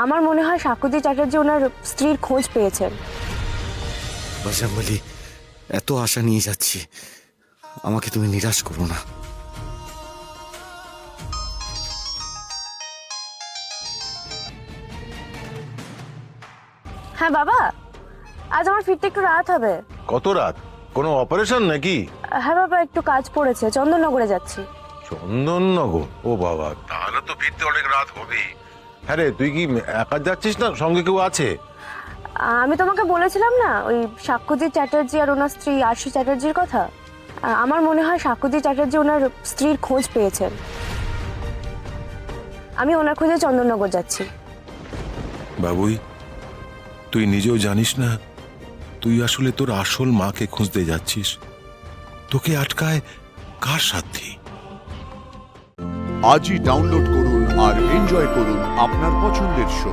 আমার মনে হয় সাক্ষ্যজি চ্যাটার্জি ওনার স্ত্রীর খোঁজ পেয়েছেন। বজরংবলী, এত আশা নিয়ে যাচ্ছি, আমাকে তুমি নিরাশ করো না। হ্যাঁ বাবা, আজ আমার ফিরতে একটু রাত হবে। কত রাত? কোনো অপারেশন নাকি? হ্যাঁ বাবা, একটু কাজ পড়েছে, চন্দননগরে যাচ্ছি। চন্দননগর? ও বাবা, তাহলে তো ফিরতে অনেক রাত হবে। হ্যাঁ রে, তুই কি একা যাচ্ছিস না সঙ্গে কেউ আছে? আমি তোমাকে বলেছিলাম না ওই সাক্ষ্যজি চ্যাটার্জি আর ওনার স্ত্রী আশি চ্যাটার্জির কথা। আমার মনে হয় সাক্ষ্যজি চ্যাটার্জি ওনার স্ত্রীর খোঁজ পেয়েছেন। আমি ওনার খোঁজে চন্দননগর যাচ্ছি। বাবুই, তুই নিজেও জানিস না তুই আসলে তোর আসল মাকে খুঁজতে যাচ্ছিস। তোকে আটকায় কার সাধ্যি? আজই ডাউনলোড করুন আর এনজয় করুন আপনার পছন্দের শো।